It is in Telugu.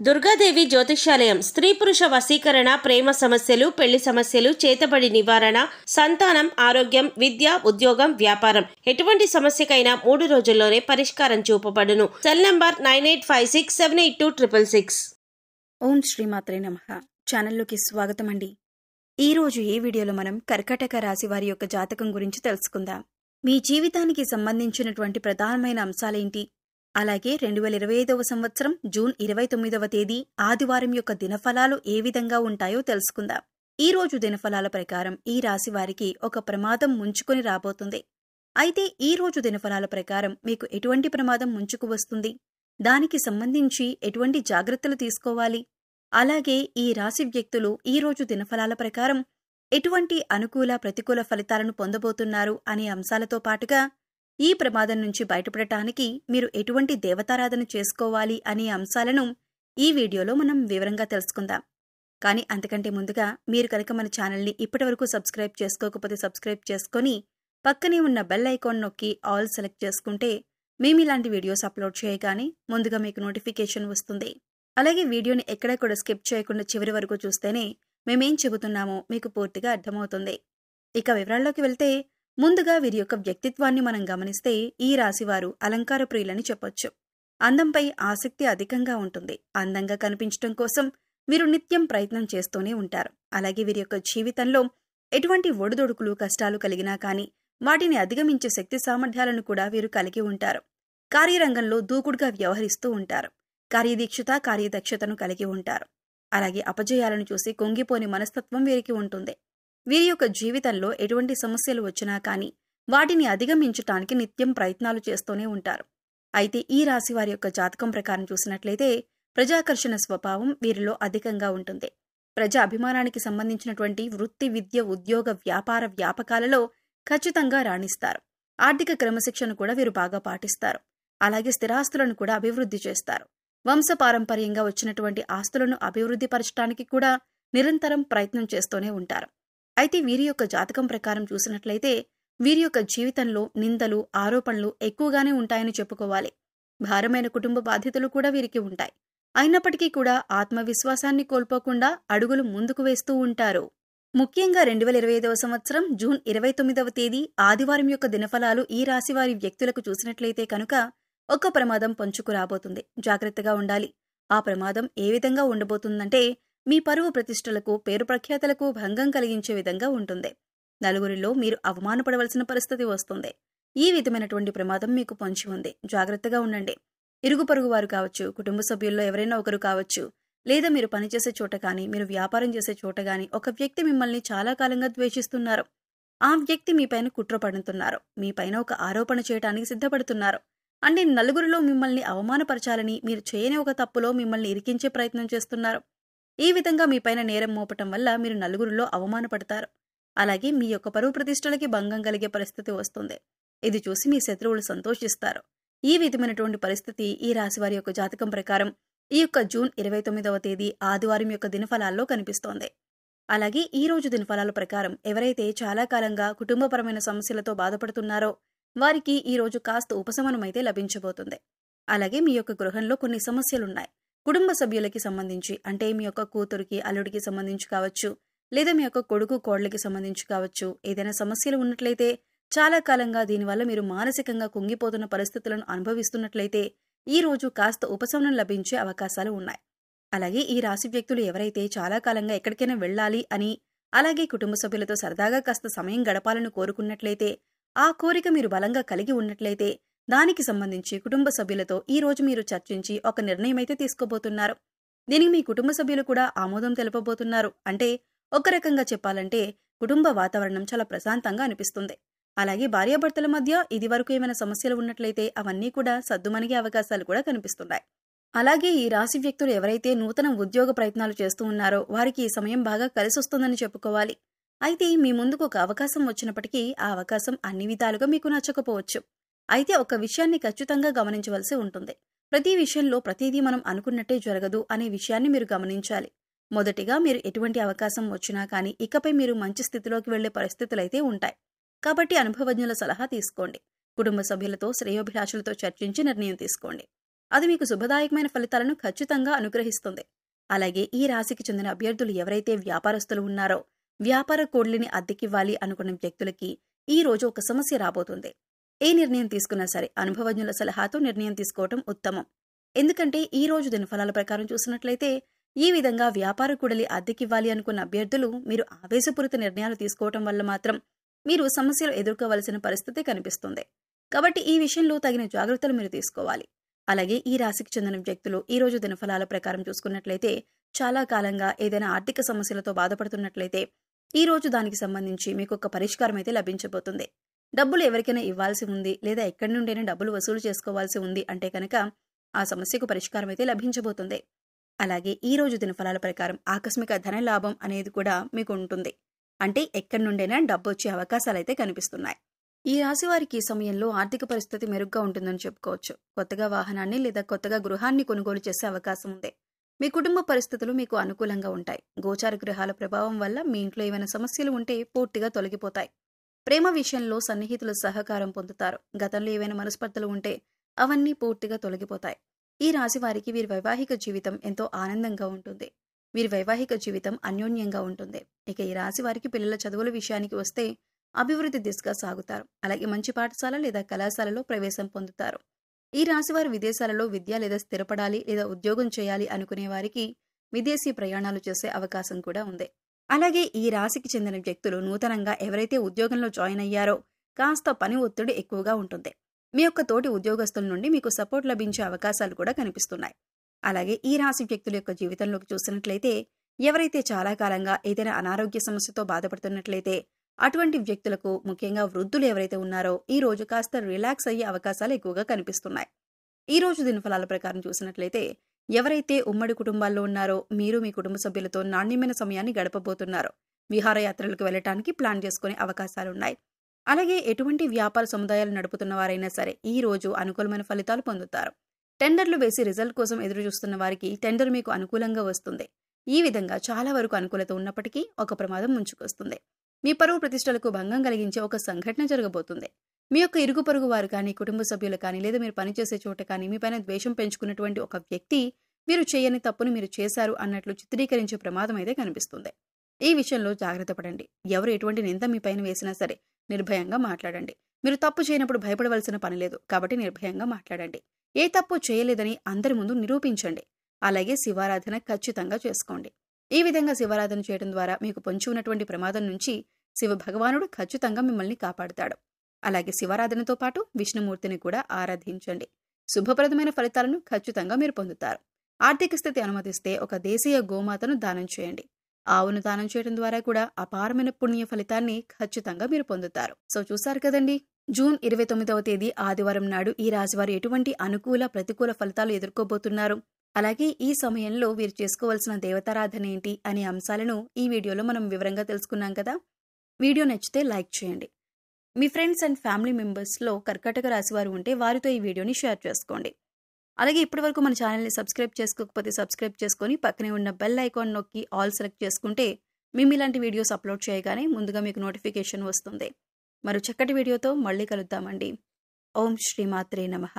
దుర్గాదేవి జ్యోతిష్యాలయం స్త్రీ పురుష వశీకరణ, ప్రేమ సమస్యలు, పెళ్లి సమస్యలు, చేతబడి నివారణ, సంతానం, ఆరోగ్యం, విద్య, ఉద్యోగం, వ్యాపారం ఎటువంటి సమస్యకైనా 3 రోజుల్లోనే పరిష్కారం చూపబడును. Cell number 9856782666. ఓం శ్రీమాత్రే నమః. ఛానల్లోకి స్వాగతం అండి. ఈరోజు ఈ వీడియోలో మనం కర్కాటక రాశి వారి యొక్క జాతకం గురించి తెలుసుకుందాం. మీ జీవితానికి సంబంధించినటువంటి ప్రధానమైన అంశాలేంటి, అలాగే 2025వ సంవత్సరం జూన్ 29వ తేదీ ఆదివారం యొక్క దినఫలాలు ఏ విధంగా ఉంటాయో తెలుసుకుందాం. ఈ రోజు దినఫలాల ప్రకారం ఈ రాశి వారికి ఒక ప్రమాదం ముంచుకొని రాబోతుంది. అయితే ఈ రోజు దినఫలాల ప్రకారం మీకు ఎటువంటి ప్రమాదం ముంచుకు వస్తుంది, దానికి సంబంధించి ఎటువంటి జాగ్రత్తలు తీసుకోవాలి, అలాగే ఈ రాశి వ్యక్తులు ఈ రోజు దినఫలాల ప్రకారం ఎటువంటి అనుకూల ప్రతికూల ఫలితాలను పొందబోతున్నారు అనే అంశాలతో పాటుగా ఈ ప్రమాదం నుంచి బయటపడటానికి మీరు ఎటువంటి దేవతారాధన చేసుకోవాలి అనే అంశాలను ఈ వీడియోలో మనం వివరంగా తెలుసుకుందాం. కానీ అంతకంటే ముందుగా మీరు కనుక మన ఛానల్ని ఇప్పటివరకు సబ్స్క్రైబ్ చేసుకోకపోతే సబ్స్క్రైబ్ చేసుకొని పక్కనే ఉన్న బెల్ ఐకాన్ నొక్కి ఆల్ సెలెక్ట్ చేసుకుంటే మేము ఇలాంటి వీడియోస్ అప్లోడ్ చేయగానే ముందుగా మీకు నోటిఫికేషన్ వస్తుంది. అలాగే వీడియోని ఎక్కడా కూడా స్కిప్ చేయకుండా చివరి వరకు చూస్తేనే మేమేం చెబుతున్నామో మీకు పూర్తిగా అర్థమవుతుంది. ఇక వివరాల్లోకి వెళ్తే ముందుగా వీరి యొక్క వ్యక్తిత్వాన్ని మనం గమనిస్తే ఈ రాశివారు అలంకార ప్రియులని చెప్పొచ్చు. అందంపై ఆసక్తి అధికంగా ఉంటుంది. అందంగా కనిపించడం కోసం వీరు నిత్యం ప్రయత్నం చేస్తూనే ఉంటారు. అలాగే వీరి యొక్క జీవితంలో ఎటువంటి ఒడిదొడుకులు కష్టాలు కలిగినా కానీ వాటిని అధిగమించే శక్తి సామర్థ్యాలను కూడా వీరు కలిగి ఉంటారు. కార్యరంగంలో దూకుడుగా వ్యవహరిస్తూ ఉంటారు. కార్యదీక్షత కార్యదక్షతను కలిగి ఉంటారు. అలాగే అపజయాలను చూసి కుంగిపోని మనస్తత్వం వీరికి ఉంటుంది. వీరి యొక్క జీవితంలో ఎటువంటి సమస్యలు వచ్చినా కానీ వాటిని అధిగమించటానికి నిత్యం ప్రయత్నాలు చేస్తూనే ఉంటారు. అయితే ఈ రాశి వారి యొక్క జాతకం ప్రకారం చూసినట్లయితే ప్రజాకర్షణ స్వభావం వీరిలో అధికంగా ఉంటుంది. ప్రజా అభిమానానికి సంబంధించినటువంటి వృత్తి, విద్య, ఉద్యోగ, వ్యాపార వ్యాపకాలలో ఖచ్చితంగా రాణిస్తారు. ఆర్థిక క్రమశిక్షణ కూడా వీరు బాగా పాటిస్తారు. అలాగే స్థిరాస్తులను కూడా అభివృద్ధి చేస్తారు. వంశపారంపర్యంగా వచ్చినటువంటి ఆస్తులను అభివృద్ధి పరచడానికి కూడా నిరంతరం ప్రయత్నం చేస్తూనే ఉంటారు. అయితే వీరి యొక్క జాతకం ప్రకారం చూసినట్లయితే వీరి యొక్క జీవితంలో నిందలు, ఆరోపణలు ఎక్కువగానే ఉంటాయని చెప్పుకోవాలి. భారమైన కుటుంబ బాధ్యతలు కూడా వీరికి ఉంటాయి. అయినప్పటికీ కూడా ఆత్మవిశ్వాసాన్ని కోల్పోకుండా అడుగులు ముందుకు వేస్తూ ఉంటారు. ముఖ్యంగా 2025వ సంవత్సరం జూన్ 29వ తేదీ ఆదివారం యొక్క దినఫలాలు ఈ రాశి వారి వ్యక్తులకు చూసినట్లయితే కనుక ఒక ప్రమాదం పొంచుకు రాబోతుంది. జాగ్రత్తగా ఉండాలి. ఆ ప్రమాదం ఏ విధంగా ఉండబోతుందంటే మీ పరువు ప్రతిష్టలకు, పేరు ప్రఖ్యాతలకు భంగం కలిగించే విధంగా ఉంటుంది. నలుగురిలో మీరు అవమానపడవలసిన పరిస్థితి వస్తుంది. ఈ విధమైనటువంటి ప్రమాదం మీకు పొంచి ఉంది. జాగ్రత్తగా ఉండండి. ఇరుగు పొరుగు వారు కావచ్చు, కుటుంబ సభ్యుల్లో ఎవరైనా ఒకరు కావచ్చు, లేదా మీరు పనిచేసే చోట కానీ, మీరు వ్యాపారం చేసే చోట కానీ ఒక వ్యక్తి మిమ్మల్ని చాలా కాలంగా ద్వేషిస్తున్నారు. ఆ వ్యక్తి మీపైన కుట్ర పడుతున్నారు. మీపైన ఒక ఆరోపణ చేయడానికి సిద్ధపడుతున్నారు. అంటే నలుగురిలో మిమ్మల్ని అవమానపరచాలని, మీరు చేయని ఒక తప్పులో మిమ్మల్ని ఇరికించే ప్రయత్నం చేస్తున్నారు. ఈ విధంగా మీపైన నేరం మోపటం వల్ల మీరు నలుగురిలో అవమానపడతారు. అలాగే మీ యొక్క పరువు ప్రతిష్టలకి భంగం కలిగే పరిస్థితి వస్తుంది. ఇది చూసి మీ శత్రువులు సంతోషిస్తారు. ఈ విధమైనటువంటి పరిస్థితి ఈ రాశివారి యొక్క జాతకం ప్రకారం ఈ యొక్క జూన్ 29వ తేదీ ఆదివారం యొక్క దినఫలాల్లో కనిపిస్తోంది. అలాగే ఈ రోజు దినఫలాల ప్రకారం ఎవరైతే చాలా కాలంగా కుటుంబపరమైన సమస్యలతో బాధపడుతున్నారో వారికి ఈ రోజు కాస్త ఉపశమనమైతే లభించబోతుంది. అలాగే మీ యొక్క గృహంలో కొన్ని సమస్యలున్నాయి. కుటుంబ సభ్యులకి సంబంధించి, అంటే మీ యొక్క కూతురికి, అల్లుడికి సంబంధించి కావచ్చు, లేదా మీ యొక్క కొడుకు, కోడలికి సంబంధించి కావచ్చు, ఏదైనా సమస్యలు ఉన్నట్లయితే చాలా కాలంగా దీనివల్ల మీరు మానసికంగా కుంగిపోతున్న పరిస్థితులను అనుభవిస్తున్నట్లయితే ఈ రోజు కాస్త ఉపశమనం లభించే అవకాశాలు ఉన్నాయి. అలాగే ఈ రాశి వ్యక్తులు ఎవరైతే చాలా కాలంగా ఎక్కడికైనా వెళ్ళాలి అని, అలాగే కుటుంబ సభ్యులతో సరదాగా కాస్త సమయం గడపాలని కోరుకున్నట్లయితే, ఆ కోరిక మీరు బలంగా కలిగి ఉన్నట్లయితే దానికి సంబంధించి కుటుంబ సభ్యులతో ఈ రోజు మీరు చర్చించి ఒక నిర్ణయం అయితే తీసుకోబోతున్నారు. దీనికి మీ కుటుంబ సభ్యులు కూడా ఆమోదం తెలపబోతున్నారు. అంటే ఒక రకంగా చెప్పాలంటే కుటుంబ వాతావరణం చాలా ప్రశాంతంగా అనిపిస్తుంది. అలాగే భార్యాభర్తల మధ్య ఇదివరకు ఏమైనా సమస్యలు ఉన్నట్లయితే అవన్నీ కూడా సద్దుమణిగే అవకాశాలు కూడా కనిపిస్తున్నాయి. అలాగే ఈ రాశి వ్యక్తులు ఎవరైతే నూతన ఉద్యోగ ప్రయత్నాలు చేస్తూ ఉన్నారో వారికి ఈ సమయం బాగా కలిసొస్తుందని చెప్పుకోవాలి. అయితే మీ ముందుకు ఒక అవకాశం వచ్చినప్పటికీ ఆ అవకాశం అన్ని విధాలుగా మీకు నచ్చకపోవచ్చు. అయితే ఒక విషయాన్ని ఖచ్చితంగా గమనించవలసి ఉంటుంది. ప్రతి విషయంలో ప్రతిదీ మనం అనుకున్నట్టే జరగదు అనే విషయాన్ని మీరు గమనించాలి. మొదటిగా మీరు ఎటువంటి అవకాశం వచ్చినా కానీ ఇకపై మీరు మంచి స్థితిలోకి వెళ్లే పరిస్థితులైతే ఉంటాయి. కాబట్టి అనుభవజ్ఞుల సలహా తీసుకోండి. కుటుంబ సభ్యులతో శ్రేయోభిలాషులతో చర్చించి నిర్ణయం తీసుకోండి. అది మీకు శుభదాయకమైన ఫలితాలను ఖచ్చితంగా అనుగ్రహిస్తుంది. అలాగే ఈ రాశికి చెందిన అభ్యర్థులు ఎవరైతే వ్యాపారస్తులు ఉన్నారో, వ్యాపార కూడలిని అద్దెకివ్వాలి అనుకున్న వ్యక్తులకి ఈ రోజు ఒక సమస్య రాబోతుంది. ఏ నిర్ణయం తీసుకున్నా సరే అనుభవజ్ఞుల సలహాతో నిర్ణయం తీసుకోవటం ఉత్తమం. ఎందుకంటే ఈ రోజు దినఫలాల ప్రకారం చూసినట్లయితే ఈ విధంగా వ్యాపార కూడలి అద్దెకివ్వాలి అనుకున్న అభ్యర్థులు మీరు ఆవేశపూరిత నిర్ణయాలు తీసుకోవటం వల్ల మాత్రం మీరు సమస్యలు ఎదుర్కోవలసిన పరిస్థితి కనిపిస్తుంది. కాబట్టి ఈ విషయంలో తగిన జాగ్రత్తలు మీరు తీసుకోవాలి. అలాగే ఈ రాశికి చెందిన వ్యక్తులు ఈ రోజు దినఫలాల ప్రకారం చూసుకున్నట్లయితే చాలా కాలంగా ఏదైనా ఆర్థిక సమస్యలతో బాధపడుతున్నట్లయితే ఈ రోజు దానికి సంబంధించి మీకు ఒక పరిష్కారం అయితే లభించబోతుంది. డబ్బులు ఎవరికైనా ఇవ్వాల్సి ఉంది లేదా ఎక్కడి నుండైనా డబ్బులు వసూలు చేసుకోవాల్సి ఉంది అంటే కనుక ఆ సమస్యకు పరిష్కారం అయితే లభించబోతుంది. అలాగే ఈ రోజు దినఫలాల ప్రకారం ఆకస్మిక ధన లాభం అనేది కూడా మీకు ఉంటుంది. అంటే ఎక్కడి నుండైనా డబ్బు వచ్చే అవకాశాలైతే కనిపిస్తున్నాయి. ఈ రాశి వారికి ఈ సమయంలో ఆర్థిక పరిస్థితి మెరుగ్గా ఉంటుందని చెప్పుకోవచ్చు. కొత్తగా వాహనాన్ని లేదా కొత్తగా గృహాన్ని కొనుగోలు చేసే అవకాశం ఉంది. మీ కుటుంబ పరిస్థితులు మీకు అనుకూలంగా ఉంటాయి. గోచార గ్రహాల ప్రభావం వల్ల మీ ఇంట్లో ఏమైనా సమస్యలు ఉంటే పూర్తిగా తొలగిపోతాయి. ప్రేమ విషయంలో సన్నిహితుల సహకారం పొందుతారు. గతంలో ఏవైనా మనస్పర్ధలు ఉంటే అవన్నీ పూర్తిగా తొలగిపోతాయి. ఈ రాశి వారికి వీరి వైవాహిక జీవితం ఎంతో ఆనందంగా ఉంటుంది. వీరి వైవాహిక జీవితం అన్యోన్యంగా ఉంటుంది. ఇక ఈ రాశి వారికి పిల్లల చదువుల విషయానికి వస్తే అభివృద్ధి దిశగా సాగుతారు. అలాగే మంచి పాఠశాల లేదా కళాశాలలో ప్రవేశం పొందుతారు. ఈ రాశి వారు విదేశాలలో విద్య లేదా స్థిరపడాలి లేదా ఉద్యోగం చేయాలి అనుకునే వారికి విదేశీ ప్రయాణాలు చేసే అవకాశం కూడా ఉంది. అలాగే ఈ రాశికి చెందిన వ్యక్తులు నూతనంగా ఎవరైతే ఉద్యోగంలో జాయిన్ అయ్యారో కాస్త పని ఒత్తిడి ఎక్కువగా ఉంటుంది. మీ యొక్క తోటి ఉద్యోగస్తుల నుండి మీకు సపోర్ట్ లభించే అవకాశాలు కూడా కనిపిస్తున్నాయి. అలాగే ఈ రాశి వ్యక్తుల యొక్క జీవితంలోకి చూసినట్లయితే ఎవరైతే చాలా కాలంగా ఏదైనా అనారోగ్య సమస్యతో బాధపడుతున్నట్లయితే అటువంటి వ్యక్తులకు, ముఖ్యంగా వృద్ధులు ఎవరైతే ఉన్నారో ఈ రోజు కాస్త రిలాక్స్ అయ్యే అవకాశాలు ఎక్కువగా కనిపిస్తున్నాయి. ఈ రోజు దినఫలాల ప్రకారం చూసినట్లయితే ఎవరైతే ఉమ్మడి కుటుంబాల్లో ఉన్నారో మీరు మీ కుటుంబ సభ్యులతో నాణ్యమైన సమయాన్ని గడపబోతున్నారో, విహారయాత్రలకు వెళ్ళటానికి ప్లాన్ చేసుకునే అవకాశాలున్నాయి. అలాగే ఎటువంటి వ్యాపార సముదాయాలు నడుపుతున్న వారైనా సరే ఈ రోజు అనుకూలమైన ఫలితాలు పొందుతారు. టెండర్లు వేసి రిజల్ట్ కోసం ఎదురు చూస్తున్న వారికి టెండర్ మీకు అనుకూలంగా వస్తుంది. ఈ విధంగా చాలా వరకు అనుకూలత ఉన్నప్పటికీ ఒక ప్రమాదం ముంచుకొస్తుంది. మీ పరువు ప్రతిష్టలకు భంగం కలిగించే ఒక సంఘటన జరగబోతుంది. మీ యొక్క ఇరుగు పొరుగు వారు కానీ, కుటుంబ సభ్యులు కానీ, లేదా మీరు పనిచేసే చోట కానీ మీ పైన ద్వేషం పెంచుకున్నటువంటి ఒక వ్యక్తి మీరు చేయని తప్పును మీరు చేశారు అన్నట్లు చిత్రీకరించే ప్రమాదం అయితే కనిపిస్తుంది. ఈ విషయంలో జాగ్రత్త పడండి. ఎవరు ఎటువంటి నింద మీ పైన వేసినా సరే నిర్భయంగా మాట్లాడండి. మీరు తప్పు చేయనప్పుడు భయపడవలసిన పని లేదు. కాబట్టి నిర్భయంగా మాట్లాడండి. ఏ తప్పు చేయలేదని అందరి ముందు నిరూపించండి. అలాగే శివారాధన ఖచ్చితంగా చేసుకోండి. ఈ విధంగా శివారాధన చేయడం ద్వారా మీకు పొంచి ఉన్నటువంటి ప్రమాదం నుంచి శివ భగవానుడు ఖచ్చితంగా మిమ్మల్ని కాపాడుతాడు. అలాగే శివారాధనతో పాటు విష్ణుమూర్తిని కూడా ఆరాధించండి. శుభప్రదమైన ఫలితాలను ఖచ్చితంగా మీరు పొందుతారు. ఆర్థిక స్థితి అనుమతిస్తే ఒక దేశీయ గోమాతను దానం చేయండి. ఆవును దానం చేయడం ద్వారా కూడా అపారమైన పుణ్య ఫలితాన్ని ఖచ్చితంగా మీరు పొందుతారు. సో చూసారు కదండి, జూన్ 29వ తేదీ ఆదివారం నాడు ఈ రాశివారు ఎటువంటి అనుకూల ప్రతికూల ఫలితాలు ఎదుర్కోబోతున్నారు, అలాగే ఈ సమయంలో వీరు చేసుకోవాల్సిన దేవతారాధన ఏంటి అనే అంశాలను ఈ వీడియోలో మనం వివరంగా తెలుసుకున్నాం కదా. వీడియో నచ్చితే లైక్ చేయండి. మీ ఫ్రెండ్స్ అండ్ ఫ్యామిలీ మెంబర్స్లో కర్కాటక రాశి వారు ఉంటే వారితో ఈ వీడియోని షేర్ చేసుకోండి. అలాగే ఇప్పటివరకు మన ఛానల్ని సబ్స్క్రైబ్ చేసుకోకపోతే సబ్స్క్రైబ్ చేసుకొని పక్కనే ఉన్న బెల్ ఐకాన్ నొక్కి ఆల్ సెలెక్ట్ చేసుకుంటే మేము ఇలాంటి వీడియోస్ అప్లోడ్ చేయగానే ముందుగా మీకు నోటిఫికేషన్ వస్తుంది. మరో చక్కటి వీడియోతో మళ్ళీ కలుద్దామండి. ఓం శ్రీమాత్రే నమః.